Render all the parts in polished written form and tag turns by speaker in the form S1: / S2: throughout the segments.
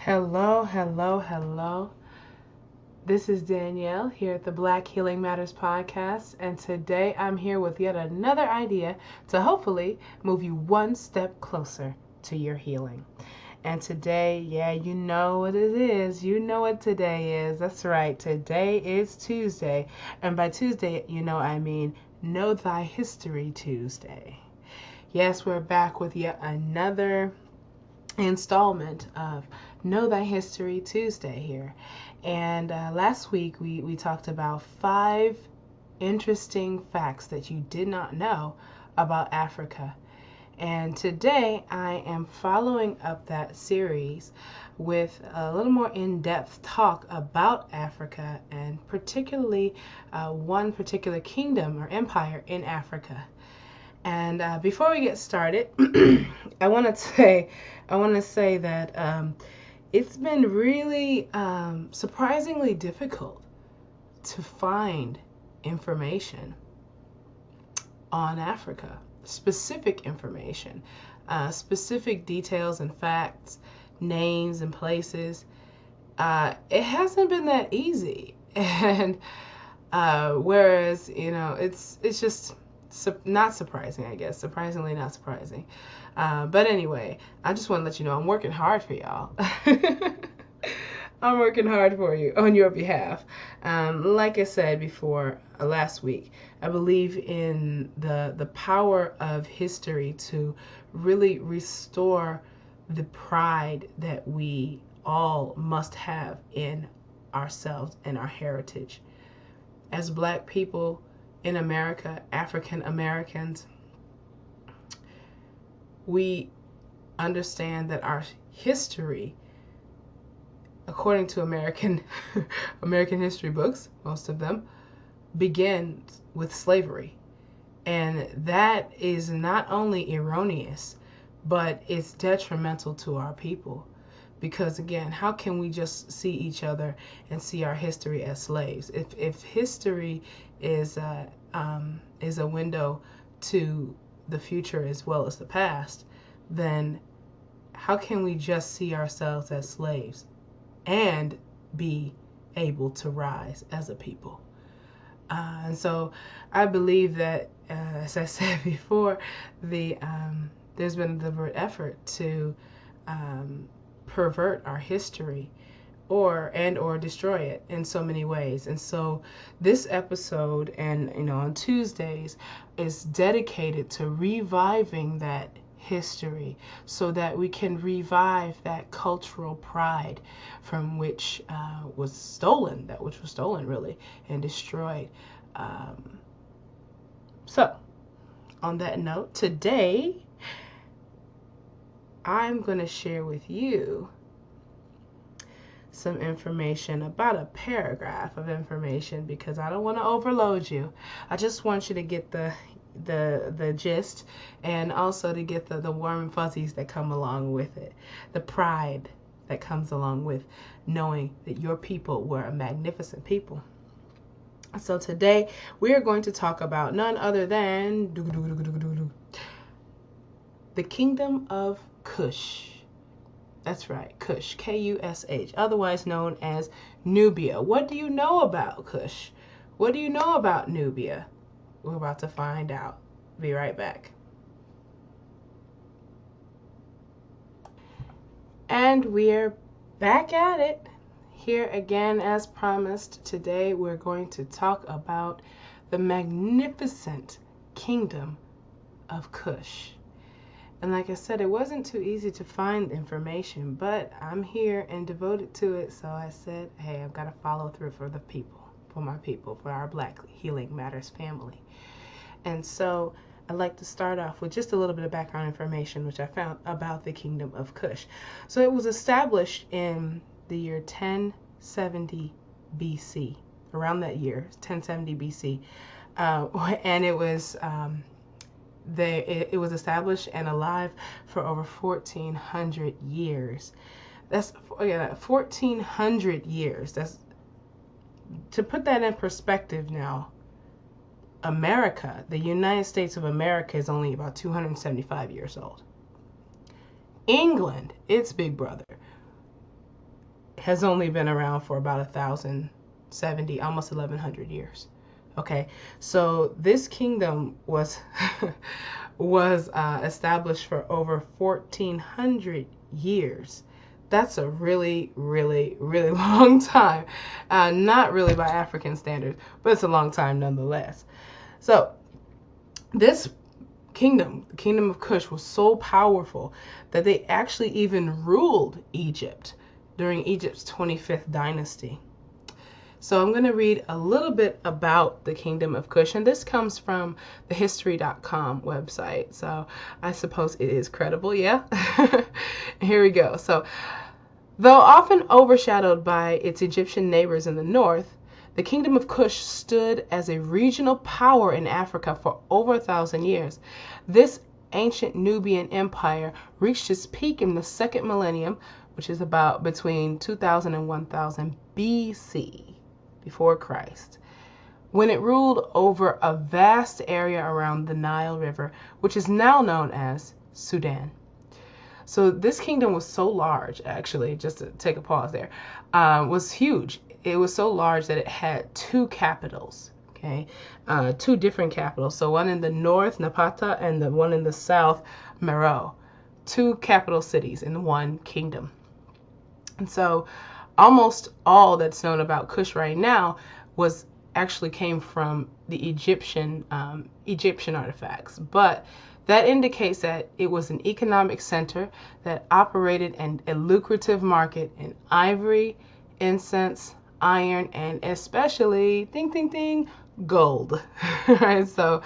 S1: Hello, hello, hello. This is Danielle here at the Black Healing Matters podcast, and today I'm here with yet another idea to hopefully move you one step closer to your healing. And today, yeah, you know what it is. You know what today is. That's right. Today is Tuesday. And by Tuesday, I mean Know Thy History Tuesday. Yes, we're back with yet another installment of Know Thy History Tuesday here. And last week we talked about 5 interesting facts that you did not know about Africa. And today I am following up that series with a little more in-depth talk about Africa, and particularly one particular kingdom or empire in Africa. And before we get started, I want to say that it's been really surprisingly difficult to find information on Africa, specific information, specific details and facts, names and places. It hasn't been that easy, and whereas it's just not surprising, I guess. Surprisingly not surprising. But anyway, I just want to let you know I'm working hard for y'all. I'm working hard for you on your behalf. Like I said before last week, I believe in the power of history to really restore the pride that we all must have in ourselves and our heritage. As Black people in America, African Americans, we understand that our history, according to American history books, most of them, begins with slavery. And that is not only erroneous, but it's detrimental to our people. Because again, how can we just see each other and see our history as slaves? If history is a window to the future as well as the past, then how can we just see ourselves as slaves and be able to rise as a people? And so I believe that, as I said before, there's been a deliberate effort to pervert our history or destroy it in so many ways. And so this episode, and on Tuesdays, is dedicated to reviving that history so that we can revive that cultural pride from which was stolen really and destroyed. So on that note, today I'm going to share with you some information, about a paragraph of information, because I don't want to overload you. I just want you to get the gist, and also to get the warm and fuzzies that come along with it, the pride that comes along with knowing that your people were a magnificent people. So today we are going to talk about none other than the Kingdom of Kush. That's right, Kush, Kush, otherwise known as Nubia. What do you know about Kush? What do you know about Nubia? We're about to find out. Be right back. And we're back at it. Here again, as promised, today we're going to talk about the magnificent Kingdom of Kush. And like I said, it wasn't too easy to find information, but I'm here and devoted to it. So I said, hey, I've got to follow through for the people, for my people, for our Black Healing Matters family. And so I'd like to start off with just a little bit of background information, which I found about the Kingdom of Kush. So it was established in the year 1070 BC, around that year, 1070 BC. And it was... it was established and alive for over 1,400 years. That's 1,400 years. That's, to put that in perspective now, America, the United States of America, is only about 275 years old. England, its big brother, has only been around for about 1,070, almost 1,100 years. Okay, so this kingdom was was established for over 1,400 years. That's a really, really, really long time. Not really by African standards, but it's a long time nonetheless. So this kingdom, the kingdom of Kush, was so powerful that they actually even ruled Egypt during Egypt's 25th dynasty. So I'm going to read a little bit about the kingdom of Kush, and this comes from the history.com website. So I suppose it is credible, yeah? Here we go. So, though often overshadowed by its Egyptian neighbors in the north, the kingdom of Kush stood as a regional power in Africa for over 1,000 years. This ancient Nubian empire reached its peak in the second millennium, which is about between 2000 and 1000 BC, before Christ, when it ruled over a vast area around the Nile River, which is now known as Sudan. So this kingdom was so large, actually, just to take a pause there, was huge. It was so large that it had two capitals, okay? Two different capitals. So one in the north, Napata, and the one in the south, Meroe. Two capital cities in one kingdom. And so almost all that's known about Kush right now actually came from the Egyptian artifacts. But that indicates that it was an economic center that operated in a lucrative market in ivory, incense, iron, and especially, ding, ding, ding, gold. Right? So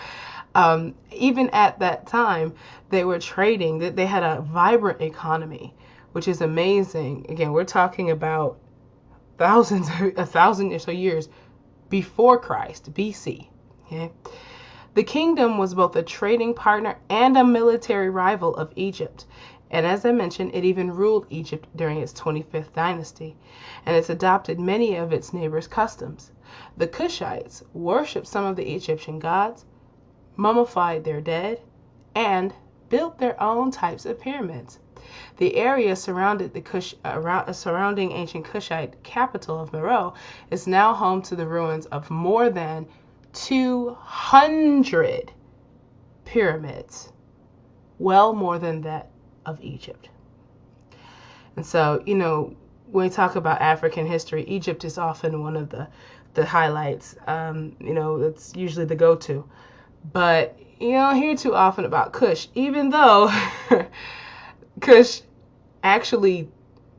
S1: even at that time, they were trading, they had a vibrant economy, which is amazing. Again, we're talking about 1,000 or so years before Christ, BC. Okay? The kingdom was both a trading partner and a military rival of Egypt. And as I mentioned, it even ruled Egypt during its 25th dynasty, and it's adopted many of its neighbors' customs. The Kushites worshipped some of the Egyptian gods, mummified their dead, and built their own types of pyramids. The area surrounding ancient Kushite capital of Meroe is now home to the ruins of more than 200 pyramids, well more than that of Egypt. And so, when we talk about African history, Egypt is often one of the highlights. It's usually the go-to. But you don't hear too often about Kush, even though Kush actually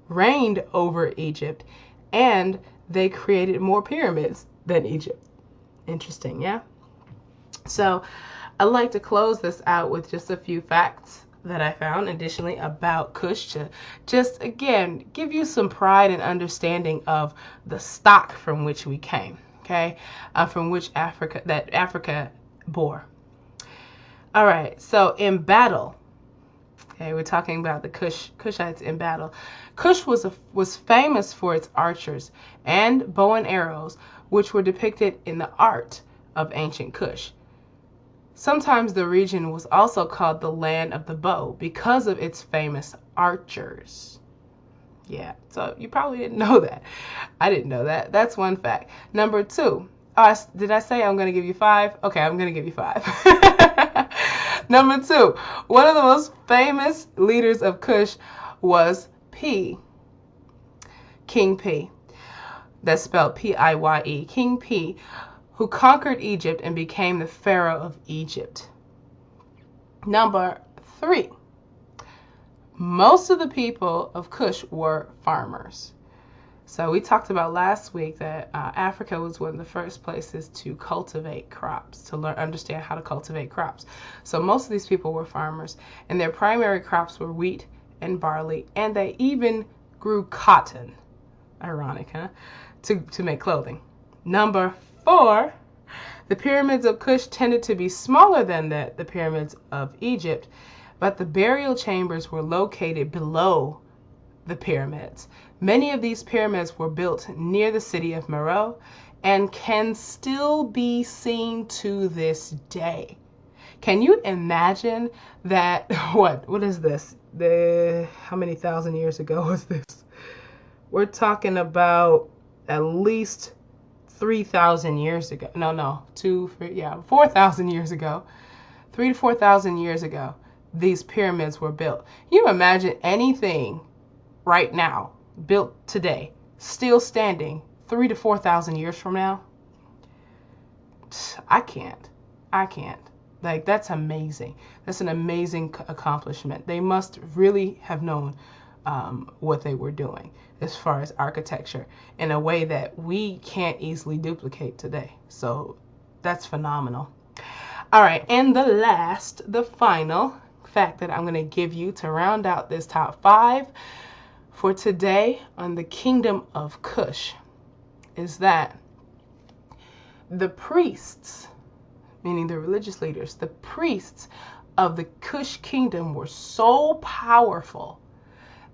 S1: reigned over Egypt, and they created more pyramids than Egypt. Interesting, yeah? So I'd like to close this out with just a few facts that I found additionally about Kush to just, again, give you some pride and understanding of the stock from which we came, okay? From which Africa bore. All right, so in battle, okay, we're talking about the Kushites in battle. Kush was famous for its archers and bow and arrows, which were depicted in the art of ancient Kush. Sometimes the region was also called the land of the bow because of its famous archers. Yeah, so you probably didn't know that. I didn't know that. That's one fact. Number two, did I say I'm going to give you 5? Okay, I'm going to give you 5. Number 2, one of the most famous leaders of Kush was King P. That's spelled P-I-Y-E, King P, who conquered Egypt and became the Pharaoh of Egypt. Number 3, most of the people of Kush were farmers. So we talked about last week that Africa was one of the first places to cultivate crops, to understand how to cultivate crops. So most of these people were farmers, and their primary crops were wheat and barley, and they even grew cotton. Ironic, huh? To make clothing. Number 4, the pyramids of Kush tended to be smaller than the pyramids of Egypt, but the burial chambers were located below the pyramids. Many of these pyramids were built near the city of Meroe and can still be seen to this day. Can you imagine that? What is this? How many thousand years ago was this? we're talking about at least 3,000 years ago. No, 4,000 years ago. 3 to 4,000 years ago, these pyramids were built. You imagine anything right now, built today, still standing 3 to 4,000 years from now? I can't. Like, that's amazing. That's an amazing accomplishment. They must really have known what they were doing as far as architecture in a way that we can't easily duplicate today. So that's phenomenal. All right, and the final fact that I'm going to give you to round out this top 5 for today on the Kingdom of Kush is that the priests, meaning the religious leaders, the priests of the Kush kingdom were so powerful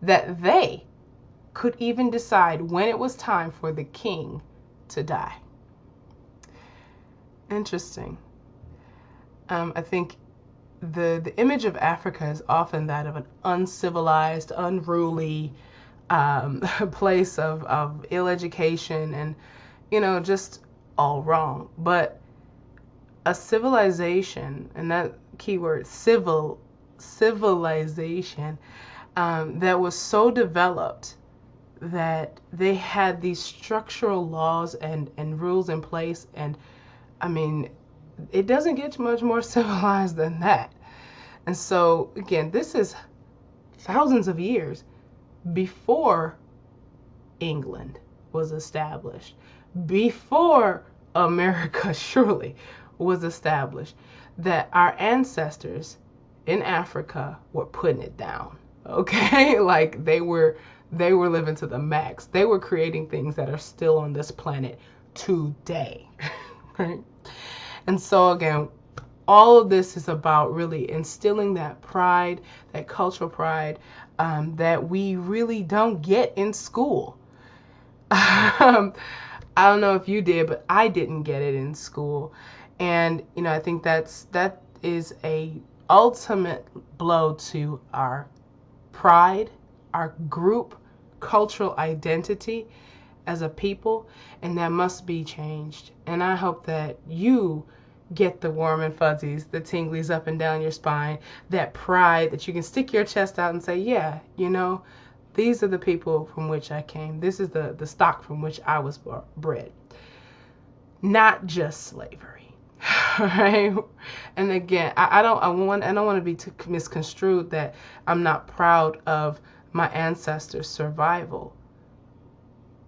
S1: that they could even decide when it was time for the king to die. Interesting. I think the image of Africa is often that of an uncivilized, unruly place of ill education and, just all wrong. But a civilization, and that keyword civilization, that was so developed that they had these structural laws and rules in place. And I mean, it doesn't get much more civilized than that. And so, again, this is thousands of years before England was established, before America surely was established, that our ancestors in Africa were putting it down. Okay? Like they were living to the max. They were creating things that are still on this planet today. Right? And so again, all of this is about really instilling that pride, that cultural pride, that we really don't get in school. I don't know if you did, but I didn't get it in school. And, I think that is a ultimate blow to our pride, our group cultural identity as a people, and that must be changed. And I hope that you get the warm and fuzzies, the tinglies up and down your spine, that pride that you can stick your chest out and say, yeah, these are the people from which I came. This is the stock from which I was bred. Not just slavery. Right? And again, I don't want to be misconstrued that I'm not proud of my ancestors' survival.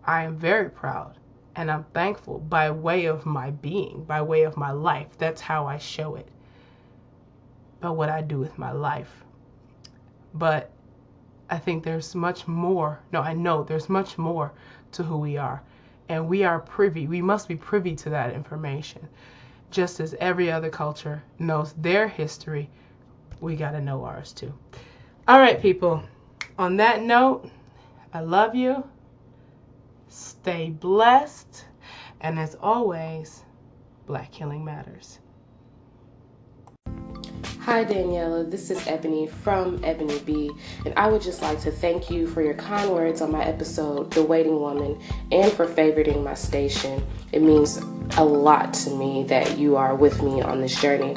S1: I am very proud and I'm thankful by way of my being, by way of my life. That's how I show it. But what I do with my life. But I think there's much more. No, I know there's much more to who we are. And we must be privy to that information. Just as every other culture knows their history, we got to know ours too. All right, people. On that note, I love you. Stay blessed. And as always, Black Healing Matters.
S2: Hi Daniela, this is Ebony from Ebony B, and I would just like to thank you for your kind words on my episode, The Waiting Woman, and for favoriting my station. It means a lot to me that you are with me on this journey.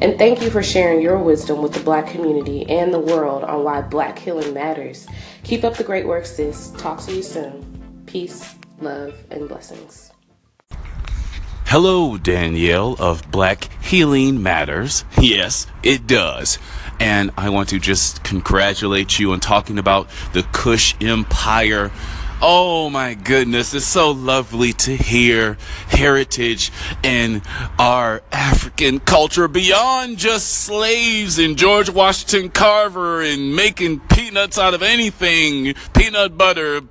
S2: And thank you for sharing your wisdom with the Black community and the world on why Black healing matters. Keep up the great work, sis. Talk to you soon. Peace, love, and blessings.
S3: Hello, Danielle of Black Healing Matters. Yes, it does. And I want to just congratulate you on talking about the Kush Empire. Oh my goodness, it's so lovely to hear heritage and our African culture beyond just slaves and George Washington Carver and making peanuts out of anything, peanut butter,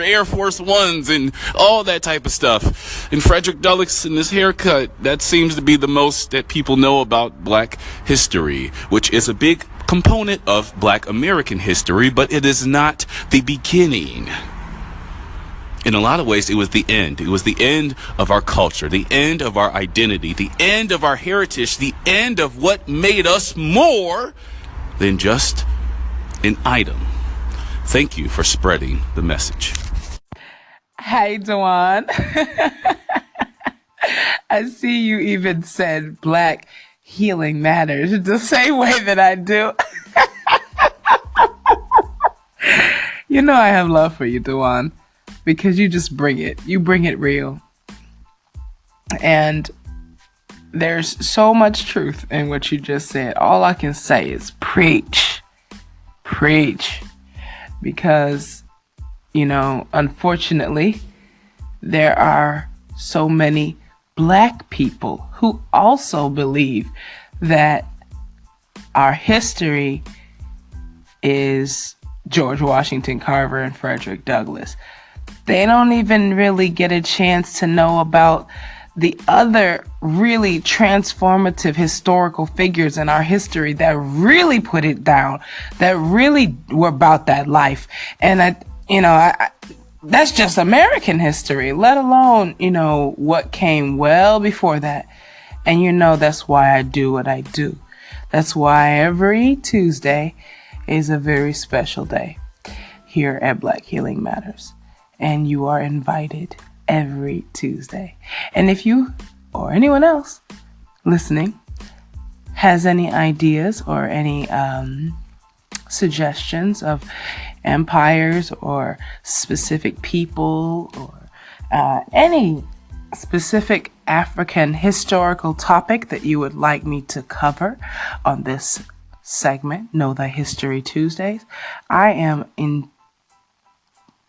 S3: Air Force Ones and all that type of stuff. And Frederick Dulles and his haircut, that seems to be the most that people know about Black history, which is a big component of Black American history, but it is not the beginning. In a lot of ways, it was the end. It was the end of our culture, the end of our identity, the end of our heritage, the end of what made us more than just an item. Thank you for spreading the message.
S1: Hey, Dewan. I see you even said Black Healing Matters the same way that I do. You know I have love for you, Dewan, because you just bring it. You bring it real. And there's so much truth in what you just said. All I can say is preach. Preach. Because, unfortunately, there are so many Black people who also believe that our history is George Washington Carver and Frederick Douglass. They don't even really get a chance to know about the other really transformative historical figures in our history that really put it down, that really were about that life. And that's just American history, let alone, what came well before that. And that's why I do what I do. That's why every Tuesday is a very special day here at Black Healing Matters. And you are invited every Tuesday. And if you or anyone else listening has any ideas or any suggestions of empires or specific people or any specific African historical topic that you would like me to cover on this segment, Know Thy History Tuesdays, I am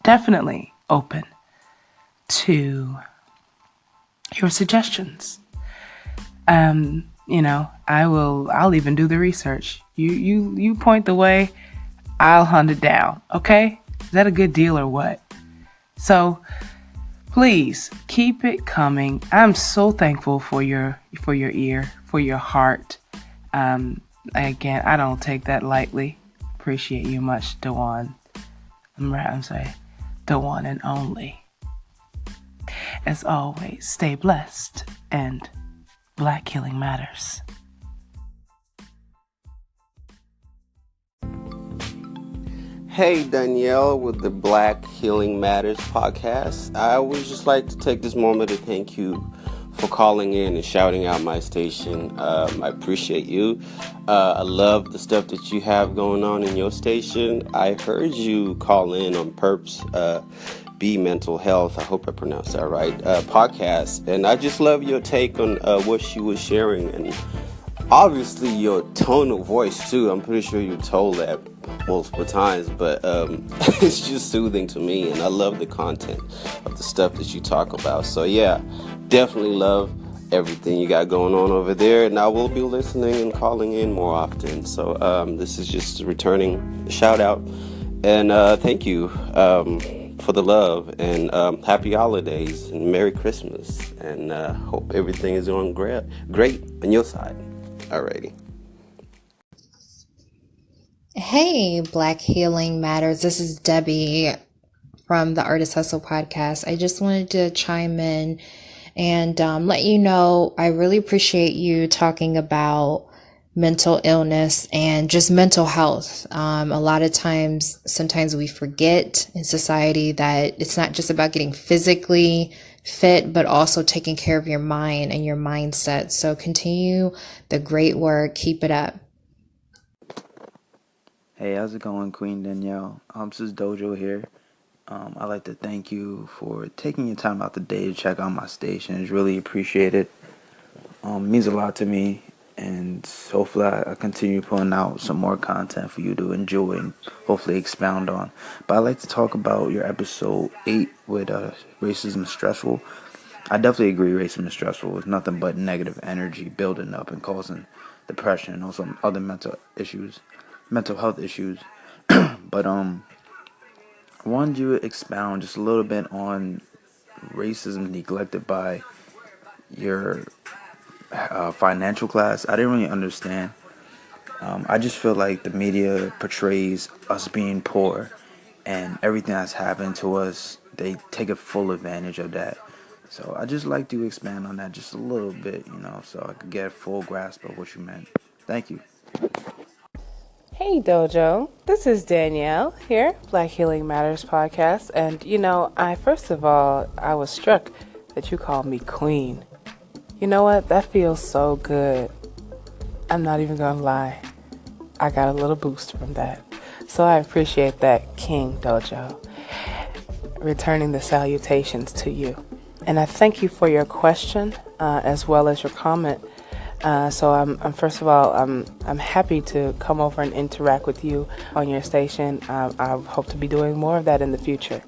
S1: definitely open to your suggestions. I'll even do the research. You point the way, I'll hunt it down. Okay? Is that a good deal or what? So please keep it coming. I'm so thankful for your ear, for your heart. Again, I don't take that lightly. Appreciate you much, Dewan. I'm sorry, the one and only. As always, stay blessed and Black Healing Matters.
S4: Hey, Danielle with the Black Healing Matters podcast. I would just like to take this moment to thank you for calling in and shouting out my station. I appreciate you. I love the stuff that you have going on in your station. I heard you call in on Perps B Mental Health, I hope I pronounced that right, podcast. And I just love your take on what she was sharing. And obviously your tone of voice too. I'm pretty sure you told that multiple times, but it's just soothing to me, and I love the content of the stuff that you talk about. So yeah, definitely love everything you got going on over there, and I will be listening and calling in more often. So this is just returning a shout out, and thank you for the love, and happy holidays and Merry Christmas, and hope everything is going great on your side. Alrighty.
S5: Hey, Black Healing Matters. This is Debbie from the Artist Hustle podcast. I just wanted to chime in and let you know I really appreciate you talking about mental illness and just mental health. A lot of times, sometimes we forget in society that it's not just about getting physically fit, but also taking care of your mind and your mindset. So continue the great work. Keep it up.
S6: Hey, how's it going, Queen Danielle? This is Dojo here. I'd like to thank you for taking your time out the day to check out my station. It's really appreciated. It means a lot to me, and hopefully I continue putting out some more content for you to enjoy and hopefully expound on. But I'd like to talk about your episode 8 with racism is stressful. I definitely agree racism is stressful. It's nothing but negative energy building up and causing depression and also other mental health issues. But I wanted you to expound just a little bit on racism neglected by your financial class. I didn't really understand. I just feel like the media portrays us being poor, and everything that's happened to us, they take a full advantage of that. So I just like to expand on that just a little bit, so I could get a full grasp of what you meant. Thank you.
S1: Hey Dojo, this is Danielle here, Black Healing Matters podcast, and first of all, I was struck that you called me Queen. You know what? That feels so good. I'm not even gonna lie. I got a little boost from that. So I appreciate that, King Dojo. Returning the salutations to you. And I thank you for your question, as well as your comment. So I'm first of all, I'm happy to come over and interact with you on your station. I hope to be doing more of that in the future.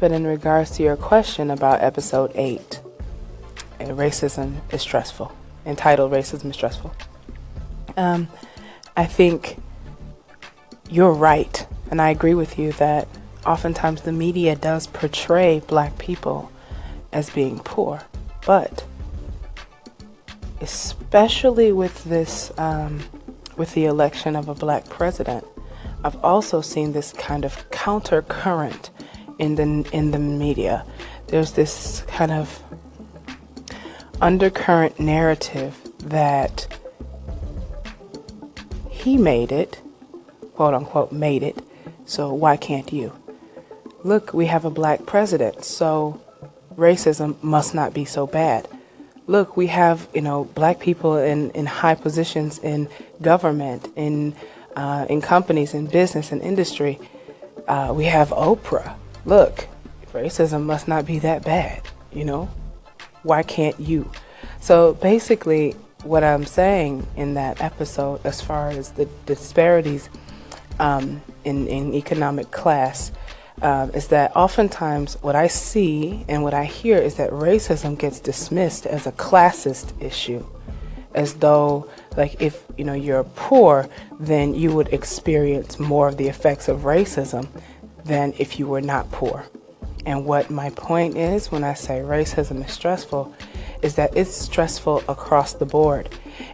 S1: But in regards to your question about episode 8, racism is stressful, entitled Racism is Stressful. I think you're right, and I agree with you that oftentimes the media does portray black people as being poor, but especially with this, with the election of a black president, I've also seen this kind of counter current in the media. There's this kind of undercurrent narrative that he made it, quote unquote, made it, so why can't you? Look, we have a black president, so racism must not be so bad. Look, we have, black people in high positions in government, in companies, in business and industry. We have Oprah. Look, racism must not be that bad, Why can't you? So basically, what I'm saying in that episode, as far as the disparities in economic class, is that oftentimes what I see and what I hear is that racism gets dismissed as a classist issue, as though, like, if you're poor, then you would experience more of the effects of racism than if you were not poor. And what my point is when I say racism is stressful is that it's stressful across the board,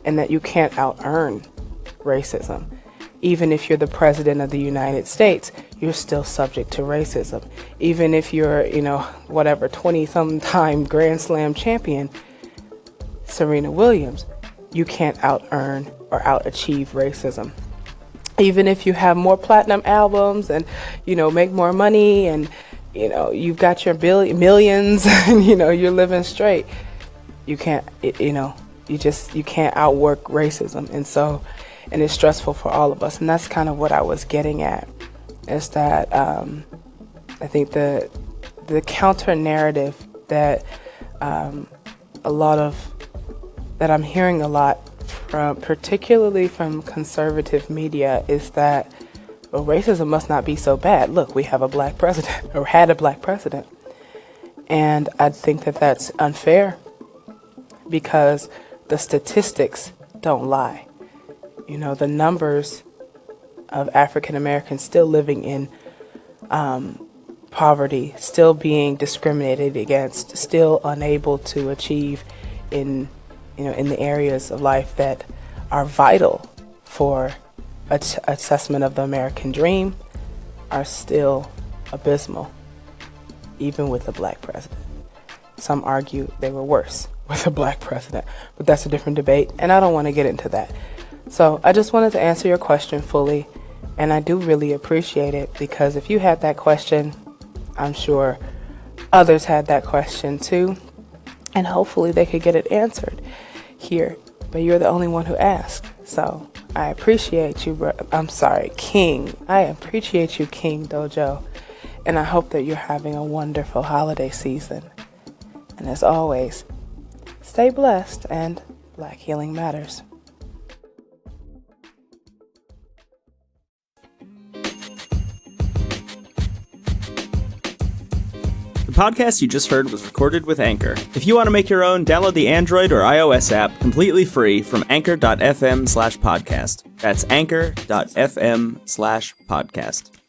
S1: and that you can't out-earn racism. Even if you're the president of the United States, you're still subject to racism. Even if you're, 20-some-time Grand Slam champion, Serena Williams, you can't out-earn or out-achieve racism. Even if you have more platinum albums and, make more money and, you've got your millions and, you're living straight, you can't, you can't outwork racism. And it's stressful for all of us. And that's kind of what I was getting at, is that I think the counter narrative that that I'm hearing a lot from, particularly from conservative media, is that, well, racism must not be so bad. Look, we have a black president, or had a black president. And I think that that's unfair, because the statistics don't lie. The numbers of African Americans still living in poverty, still being discriminated against, still unable to achieve in the areas of life that are vital for assessment of the American dream, are still abysmal, even with a black president. Some argue they were worse with a black president, but that's a different debate, and I don't want to get into that. So I just wanted to answer your question fully, and I do really appreciate it, because if you had that question, I'm sure others had that question too, and hopefully they could get it answered here, but you're the only one who asked. So I appreciate you, King. I appreciate you, King Dojo, and I hope that you're having a wonderful holiday season. And as always, stay blessed, and Black Healing Matters.
S7: The podcast you just heard was recorded with Anchor. If you want to make your own, download the Android or iOS app completely free from anchor.fm/podcast. That's anchor.fm/podcast.